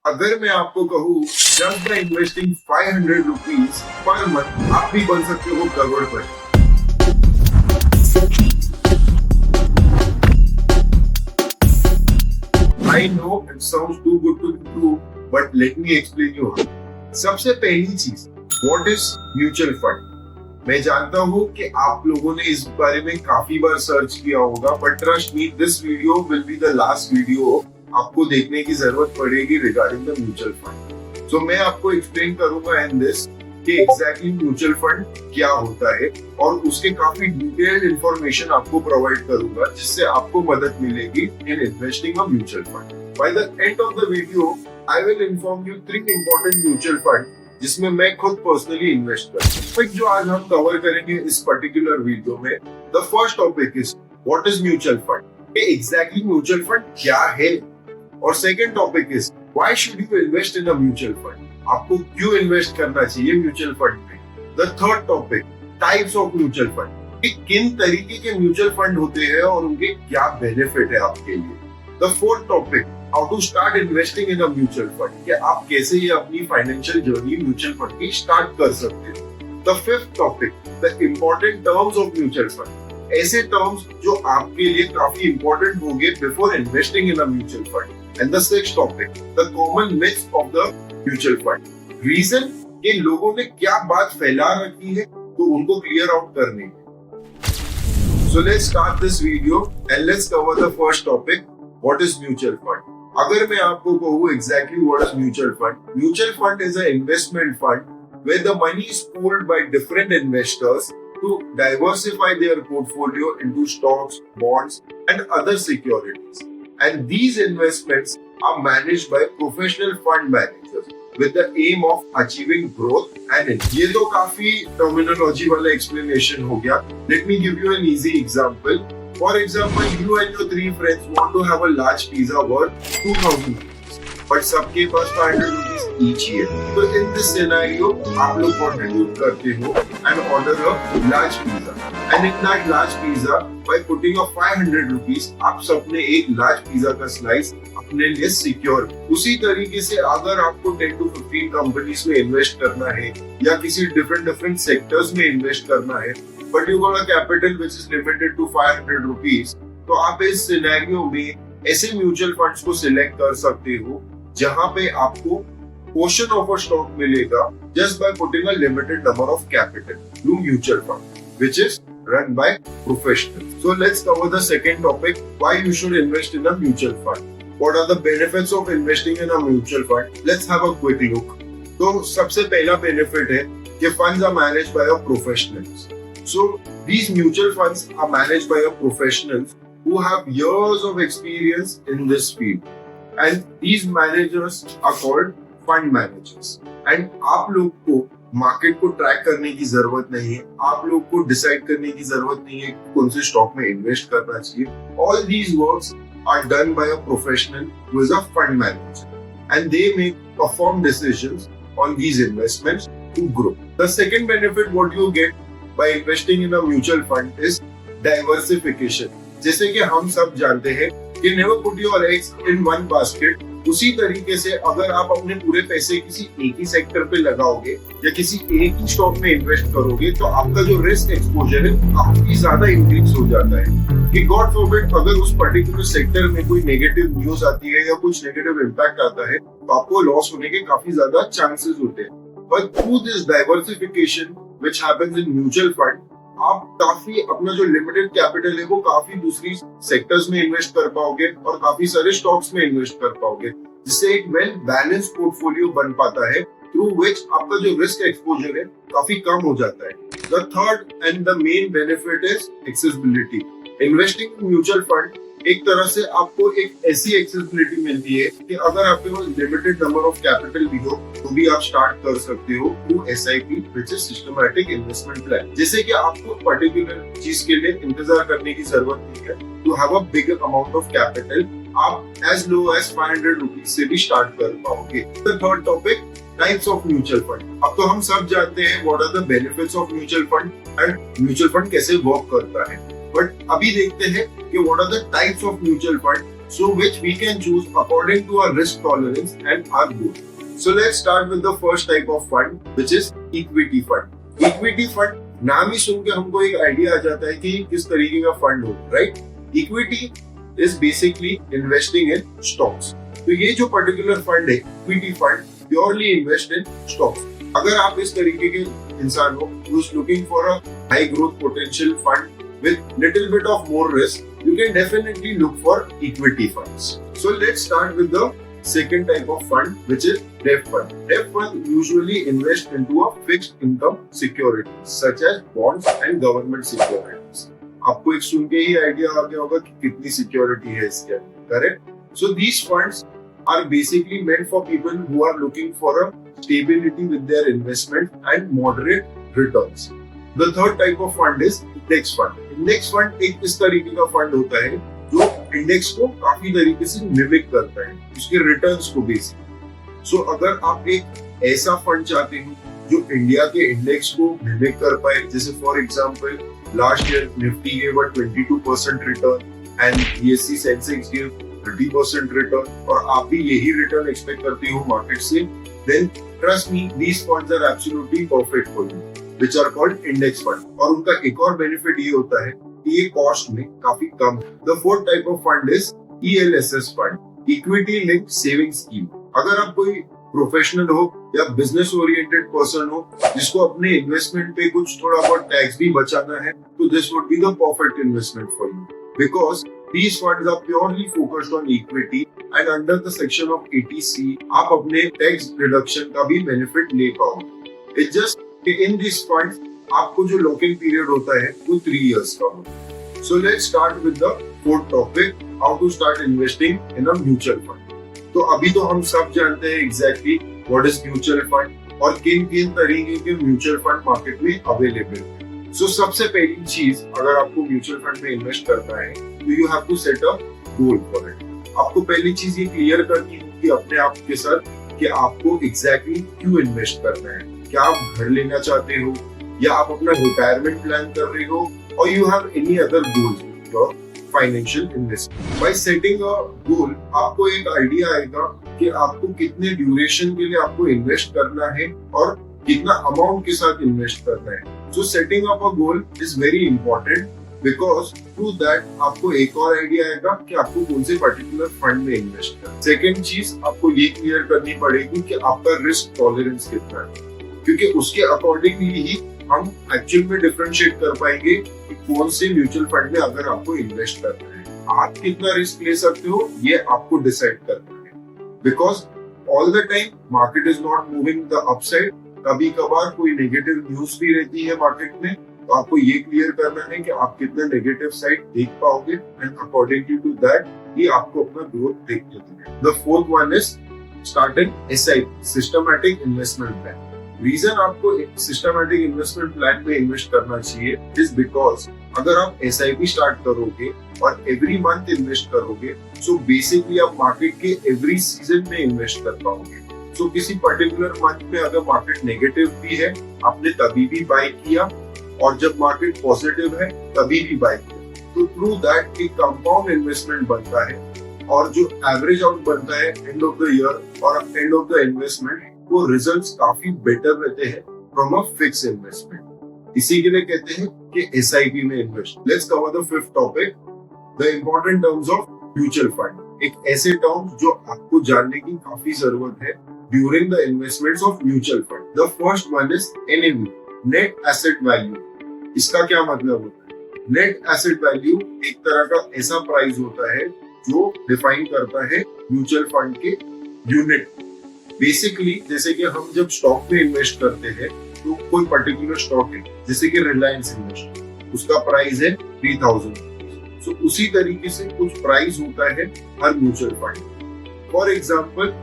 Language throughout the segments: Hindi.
अगर मैं आपको कहूँ just by investing 500 rupees per month आप भी बन सकते हो करोड़पति। I know it sounds too good to be true, but let me explain you how. सबसे पहली चीज, what is mutual fund? मैं जानता हूँ कि आप लोगों ने इस बारे में काफी बार सर्च किया होगा, but trust me, this video will be the last video आपको देखने की जरूरत पड़ेगी रिगार्डिंग द म्यूचुअल फंड। तो मैं आपको एक्सप्लेन करूंगा इन दिस कि एग्जैक्टली म्यूचुअल फंड क्या होता है और उसके काफी डिटेल्ड इंफॉर्मेशन आपको प्रोवाइड करूंगा जिससे आपको मदद मिलेगी in investing a mutual fund. By the end of the video I will inform you 3 important mutual fund जिसमें मैं खुद पर्सनली इन्वेस्ट करता हूँ। जो आज हम कवर करेंगे इस पर्टिकुलर वीडियो में, the first topic is what is mutual fund. Exactly mutual fund क्या है, और second topic is why should you invest in a mutual fund, आपको क्यों इन्वेस्ट करना चाहिए म्यूचुअल फंड में। The third topic types of mutual fund, किन तरीके के म्यूचुअल फंड होते हैं और उनके क्या बेनिफिट है आपके लिए। The fourth topic how to start investing in a mutual fund, कि आप कैसे ये अपनी फाइनेंशियल जर्नी म्यूचुअल फंड की स्टार्ट कर सकते हो। The fifth topic the important terms of mutual fund, ऐसे टर्म्स जो आपके लिए काफी इंपॉर्टेंट होंगे before investing in a mutual fund. And the sixth topic the common myths of the mutual fund, reason कि लोगों ने क्या बात फैला रखी है तो उनको क्लियर आउट करनी है। So let's start this video and let's cover the first topic, what is mutual fund. अगर मैं आपको कहूँ exactly what is mutual fund, mutual fund is a investment fund where the money is pooled by different investors to diversify their portfolio into stocks, bonds, and other securities. And these investments are managed by professional fund managers with the aim of achieving growth and income. ये तो काफी terminology वाला explanation हो गया. Let me give you an easy example. For example, you and your 3 friends want to have a large pizza worth 2000 rupees. But सबके पास 500 रुपीज ईच ही है। तो इन दिस सिनेरियो आप लोग कंट्रीब्यूट करते हो and order a large pizza, and in that large pizza bye putting a 500 rupees आप सबने एक लार्ज पिज्जा का स्लाइस अपने लिए सिक्योर। उसी तरीके से अगर आपको 10 to 15 कंपनीज में इन्वेस्ट करना है या किसी डिफरेंट सेक्टर्स में इन्वेस्ट करना है, but you got a capital which is limited to 500 rupees, तो आप इस सिनेरियो में ऐसे म्यूचुअल फंड्स को सिलेक्ट कर सकते हो जहां पे आपको पोर्शन ऑफ अ स्टॉक मिलेगा just by putting a limited number of capital through mutual fund which is run by professionals. So let's cover the second topic, why you should invest in a mutual fund. What are the benefits of investing in a mutual fund, let's have a quick look. तो सबसे पहला बेनिफिट है कि funds are managed by a professionals. So these mutual funds are managed by a professionals who have years of experience in this field, and these managers are called fund managers. And आप लोग को मार्केट को ट्रैक करने की जरूरत नहीं है, आप लोग को डिसाइड करने की जरूरत नहीं है कौन से स्टॉक में इन्वेस्ट करना चाहिए। All these works are done by a professional who is a fund manager, and they make perform decisions on these investments to grow. The second benefit what you get by investing in a mutual fund is diversification. जैसे कि हम सब जानते हैं कि never put your eggs in one basket, उसी तरीके से अगर आप अपने पूरे पैसे किसी एक ही सेक्टर पे लगाओगे या किसी एक ही स्टॉक में इन्वेस्ट करोगे तो आपका जो रिस्क एक्सपोजर है काफी ज्यादा इंक्रीज हो जाता है कि गॉड फॉरबिड अगर उस पर्टिकुलर सेक्टर में कोई नेगेटिव न्यूज आती है या कुछ नेगेटिव इम्पैक्ट आता है तो आपको लॉस होने के काफी ज्यादा चांसेस होते हैं। But through this diversification which happens in mutual fund, आप काफी अपना जो लिमिटेड कैपिटल है वो काफी दूसरी सेक्टर्स में इन्वेस्ट कर पाओगे और काफी सारे स्टॉक्स में इन्वेस्ट कर पाओगे, जिससे एक वेल बैलेंस पोर्टफोलियो बन पाता है थ्रू विच आपका जो रिस्क एक्सपोजर है काफी कम हो जाता है। The third and the main benefit is accessibility. Investing in mutual fund एक तरह से आपको एक ऐसी एक्सेसिबिलिटी मिलती है कि अगर आपके पास लिमिटेड नंबर ऑफ कैपिटल भी हो तो भी आप स्टार्ट कर सकते हो through SIP which is systematic investment plan, जैसे कि आपको पर्टिकुलर चीज के लिए इंतजार करने की जरूरत नहीं है। To have a big amount of capital आप एज लो एज 500 रुपीज से भी स्टार्ट कर पाओगे। The third topic, types of mutual fund. अब तो हम सब जानते हैं what are the benefits of mutual fund and mutual fund कैसे वर्क करता है, बट अभी देखते हैं कि what are the types of mutual fund so which we can choose according to our risk tolerance and our goal. So let's start with the first type of fund, which is equity fund. Equity fund नाम ही सुन के हमको एक आइडिया आ जाता है कि किस तरीके का फंड हो, right? Equity is basically investing in stocks. तो ये जो पर्टिकुलर फंड है, equity fund, purely invest in stocks. अगर आप इस तरीके के इंसान हो who is looking for a high growth potential fund with little bit of more risk, you can definitely look for equity funds. So let's start with the second type of fund, which is debt fund. Debt fund usually invest into a fixed income securities such as bonds and government securities. आपको एक सुन के ही आइडिया आ गया होगा कि कितनी सिक्योरिटी है इसके अंदर, correct? So these funds are basically meant for people who are looking for a stability with their investment and moderate returns. The third type of fund is index fund. Index fund एक इस तरीके का फंड होता है जो इंडेक्स को काफी तरीके से मिमिक करता है, उसके रिटर्न्स को बेसिकली. सो अगर आप एक ऐसा फंड चाहते हो जो इंडिया के इंडेक्स को मिमिक कर पाए, जैसे for example last year Nifty gave a 22% return and BSE Sensex gave 30% return, और आप भी यही रिटर्न एक्सपेक्ट करते हो मार्केट से, then trust me, these funds are absolutely perfect for you, which are called index fund. और उनका एक और बेनिफिट ये होता है कि ये कॉस्ट में काफी कम. The fourth type of fund is ELSS fund, equity linked saving scheme. अगर आप कोई प्रोफेशनल हो या बिजनेस ओरिएंटेड पर्सन हो जिसको अपने इन्वेस्टमेंट पे कुछ थोड़ा बहुत टैक्स भी बचाना है, तो this would be the perfect investment for you, because these funds are purely focused on equity and under the section of 80C आप अपने टैक्स रिडक्शन का भी बेनिफिट ले पाओगे. It's just in these funds आपको जो लॉकिंग पीरियड होता है वो 3 years का होता है. So let's start with the fourth topic, how to start investing in a mutual fund. तो अभी तो हम सब जानते हैं exactly what is mutual fund और किन किन तरीके के म्यूचुअल फंड मार्केट में अवेलेबल है. So सबसे पहली चीज, अगर आपको म्यूचुअल फंड में इन्वेस्ट करना है तो you have to set a goal for it. आपको पहली चीज ये क्लियर करनी होगी अपने आप के साथ कि आपको एग्जैक्टली क्यों इन्वेस्ट करना है. क्या आप घर लेना चाहते हो, या आप अपना रिटायरमेंट प्लान कर रहे हो, और you have any other goals for financial investment. By setting a goal आपको एक आइडिया आएगा कि आपको कितने ड्यूरेशन के लिए आपको इन्वेस्ट करना है और कितना अमाउंट के साथ इन्वेस्ट करना है. So setting up a goal is very important, because through that आपको एक और आइडिया आएगा कि आपको कौन से पर्टिकुलर फंड में इन्वेस्ट करना है. सेकेंड चीज आपको ये क्लियर करनी पड़ेगी कि आपका रिस्क टॉलरेंस कितना है, क्योंकि उसके अकॉर्डिंगली ही हम एक्चुअल में डिफरेंशिएट कर पाएंगे कि कौन से म्यूचुअल फंड में अगर आपको इन्वेस्ट करना है, आप कितना रिस्क ले सकते हो, ये आपको डिसाइड करना है. Because all the time market is not moving the upside. कभी कभार कोई नेगेटिव न्यूज भी रहती है मार्केट में, तो आपको ये क्लियर करना है कि आप कितना नेगेटिव साइड देख पाओगे, एंड अकॉर्डिंगली टू दैट ये आपको अपना ग्रोथ देखने देंगे. The fourth one is starting SIP, systematic investment plan. Reason आपको एक सिस्टमैटिक इन्वेस्टमेंट प्लान में इन्वेस्ट करना चाहिए इज बिकॉज अगर आप SIP स्टार्ट करोगे और एवरी मंथ इन्वेस्ट करोगे, सो बेसिकली आप मार्केट के एवरी सीजन में इन्वेस्ट कर पाओगे. सो किसी पर्टिकुलर मंथ में अगर मार्केट नेगेटिव भी है, आपने तभी भी बाय किया, और जब मार्केट पॉजिटिव है तभी भी बाय किया. तो थ्रू दैट एक कंपाउंड इन्वेस्टमेंट बनता है, और जो एवरेज आउट बनता है एंड ऑफ द ईयर और एंड ऑफ द इन्वेस्टमेंट, वो रिजल्ट्स काफी बेटर रहते हैं फ्रॉम अ फिक्स इन्वेस्टमेंट. इसी के लिए कहते हैं कि SIP में invest. Let's cover the fifth topic, the important terms of mutual fund. एक ऐसे टर्म्स जो आपको जानने की काफी जरूरत है during the investments of mutual fund. The first one is NAV, net asset value. इसका क्या मतलब होता है? नेट एसेट वैल्यू एक तरह का ऐसा प्राइस होता है जो डिफाइन करता है म्यूचुअल फंड के यूनिट. बेसिकली जैसे कि हम जब स्टॉक में इन्वेस्ट करते हैं, तो कोई पर्टिकुलर स्टॉक है जैसे कि रिलायंस इन्वेस्ट, उसका प्राइस है 3000. सो उसी तरीके से कुछ प्राइस होता है हर mutual fund. For example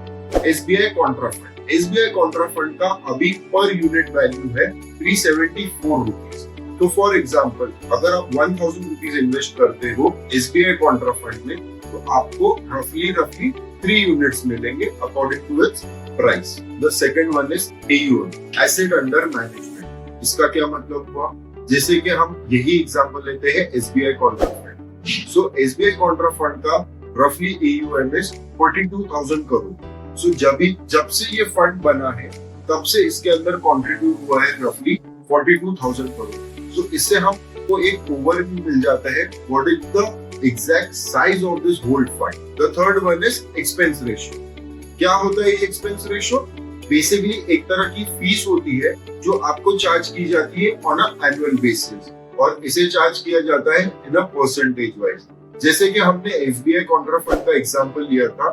SBI contra fund. SBI contra fund का अभी पर यूनिट वैल्यू है 374 रुपीज. तो फॉर एग्जांपल अगर आप 1000 रुपीज इन्वेस्ट करते हो SBI कॉन्ट्रा फंड में, तो आपको रफली 3 यूनिट्स मिलेंगे according to its price. The second one is AUM, asset under management. इसका क्या मतलब हुआ? जैसे कि हम यही एग्जांपल लेते हैं SBI कॉन्ट्रा फंड. सो SBI कॉन्ट्रा फंड का roughly AUM is 42,000 करोड़। सो जब से ये फंड बना है तब से इसके अंदर कंट्रीब्यूट हुआ है रफली 42,000 करोड़। सो इससे हमको एक ओवरव्यू मिल जाता है what is the exact size of this whole fund. The third one is expense ratio. क्या होता है ये एक्सपेंस रेशियो? बेसिकली एक तरह की फीस होती है जो आपको चार्ज की जाती है ऑन अ एनुअल बेसिस, और इसे चार्ज किया जाता है इन अ परसेंटेज वाइज। जैसे कि हमने एसबीआई कॉन्ट्रा फंड का एग्जांपल लिया था,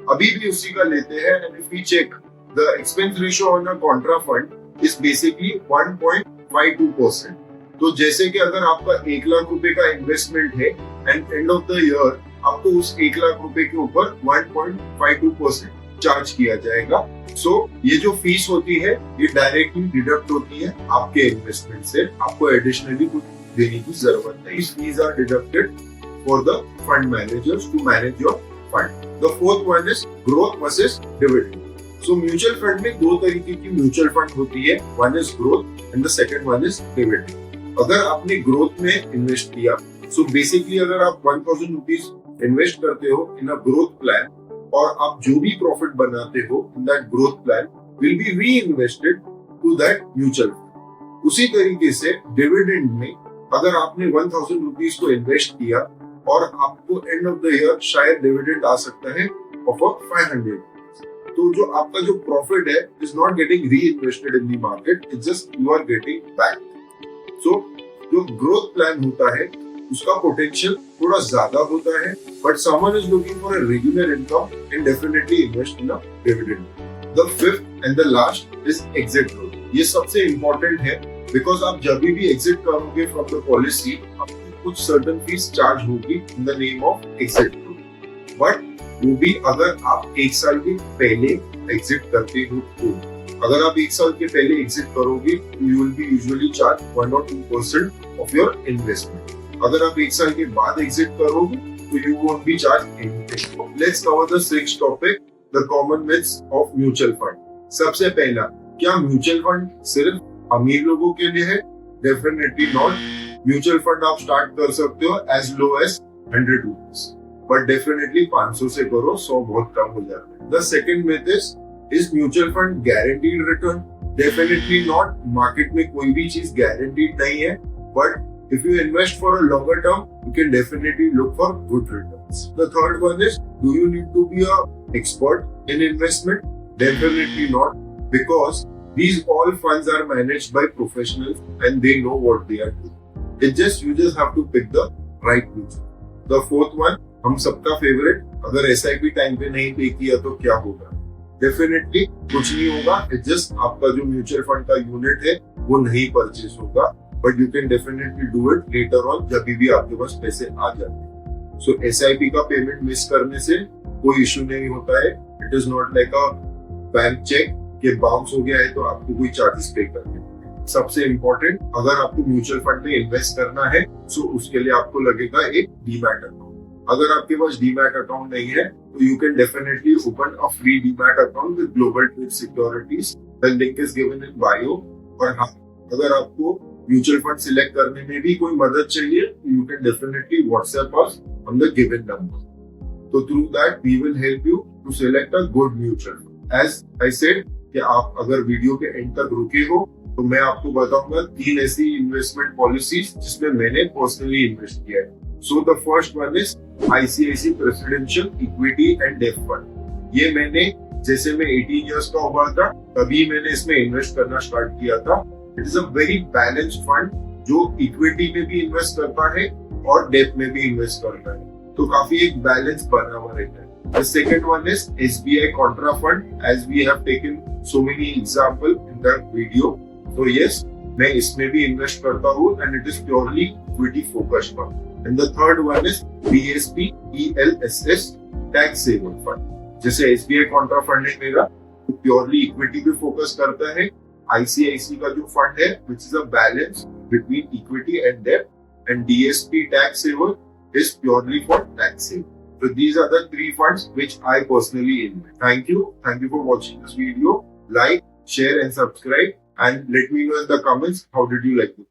अभी भी उसी का लेते हैं। And if we check the expense ratio on a contra fund is basically 1.52%। तो जैसे कि अगर आपका 1 लाख रुपए का इन्वेस्टमेंट है and end of the year आपको उस 1 लाख रुपए के ऊपर 1.52% चार्ज किया जाएगा। सो ये जो फीस होती है ये डायरेक्टली डिडक्ट होती है आपके इन्वेस्टमेंट से, आपको एडिशनली कुछ देने की जरूरत नहीं। Fees are deducted for the fund managers to manage your fund. The fourth one is growth versus dividend. So mutual fund में दो तरीके की म्यूचुअल फंड होती है, one is growth and the second one is dividend. अगर आपने ग्रोथ में इन्वेस्ट किया, सो बेसिकली अगर आप 1000 रुपीज इन्वेस्ट करते हो इन अ ग्रोथ प्लान, और आप जो भी प्रॉफिट बनाते हो in that growth plan will be reinvested to that mutual fund. उसी तरीके से डिविडेंड में अगर आपने 1000 रुपीज को इन्वेस्ट किया और आपको एंड ऑफ द ईयर शायद डिविडेंड आ सकता है ऑफ 500, तो जो आपका जो प्रॉफिट है is not getting reinvested in the market, it's just you are getting back. So जो ग्रोथ प्लान होता है उसका पोटेंशियल थोड़ा ज्यादा होता है, but someone is looking for a regular income and definitely invest in a dividend. The fifth and the last is exit growth. ये सबसे इंपॉर्टेंट है बिकॉज आप जब भी एग्जिट करोगे फ्रॉम द पॉलिसी आपको कुछ सर्टेन फीस चार्ज होगी in the name of exit growth, but वो भी अगर आप 1 साल के पहले एग्जिट करते हो तो। अगर आप 1 साल के पहले एग्जिट करोगे you will be usually charge 1 or 2% of your investment. अगर आप 1 साल के बाद एग्जिट करोगे तो you won't be charge anything. Let's cover the sixth topic, the common myths of mutual fund. सबसे पहला, क्या म्यूचुअल फंड सिर्फ अमीर लोगों के लिए है? Definitely not. म्यूचुअल फंड आप स्टार्ट कर सकते हो as low as 100 rupees, but definitely 500 से करो, 100 बहुत कम हो जाता है। The second myth is mutual fund guaranteed return? Definitely not. Market में कोई भी चीज गारंटीड नहीं है, but if you invest for a longer term, you can definitely look for good returns. The third one is, do you need to be an expert in investment? Definitely not, because these all funds are managed by professionals and they know what they are doing. You just have to pick the right mutual. The fourth one, हम सबका फेवरेट, अगर SIP टाइम पे नहीं पे किया तो क्या होगा? डेफिनेटली कुछ नहीं होगा, जस्ट आपका जो म्यूचुअल फंड का यूनिट है वो नहीं परचेज होगा, but you can definitely do it later on जब भी आपके पास पैसे आ जाते हैं। सो SIP का पेमेंट मिस करने से कोई इश्यू नहीं होता है। It is not like a bank cheque कि बाउंस हो गया है तो आपको कोई चार्जेस पे करने। सबसे इम्पोर्टेंट, अगर आपको म्यूचुअल फंड में इन्वेस्ट करना है सो उसके लिए आपको लगेगा एक डीमैट अकाउंट। अगर आपके पास डीमैट अकाउंट नहीं है तो you can definitely open a free demat account with global trade securities. The link is given in bio. और हाँ, अगर आपको म्यूचुअल फंड सिलेक्ट करने में भी कोई मदद चाहिए you can definitely WhatsApp us on the given number. तो through that we will help you to select a good mutual fund. As I said कि आप अगर वीडियो के एंड तक रुके हो तो मैं आपको बताऊंगा 3 ऐसी इन्वेस्टमेंट पॉलिसीज जिसमें मैंने पर्सनली इन्वेस्ट किया है। So the first one is ICICI presidential equity and डेब्ट फंड। ये मैंने जैसे मैं 18 इयर्स का हुआ था तभी मैंने इसमें इन्वेस्ट करना स्टार्ट किया था। It is a very balanced fund जो इक्विटी में भी इन्वेस्ट करता है और डेब्ट में भी इन्वेस्ट करता है, तो काफी एक बैलेंस बना हुआ रहता है। The second one is SBI Contra Fund, as we have taken so many example in that video. So yes, मैं इसमें भी इन्वेस्ट करता हूँ and it is purely equity focused fund. And the third one is BSP ELSS Tax Saver Fund. जैसे SBI Contra Fund है मेरा, वो purely equity पे फोकस करता है। ICICI का जो फंड है, which is a balance between equity and debt, and DSP Tax Saver is purely for tax saving. So these are the 3 funds which I personally invest. Thank you for watching this video. Like, share and subscribe, and let me know in the comments how did you like it.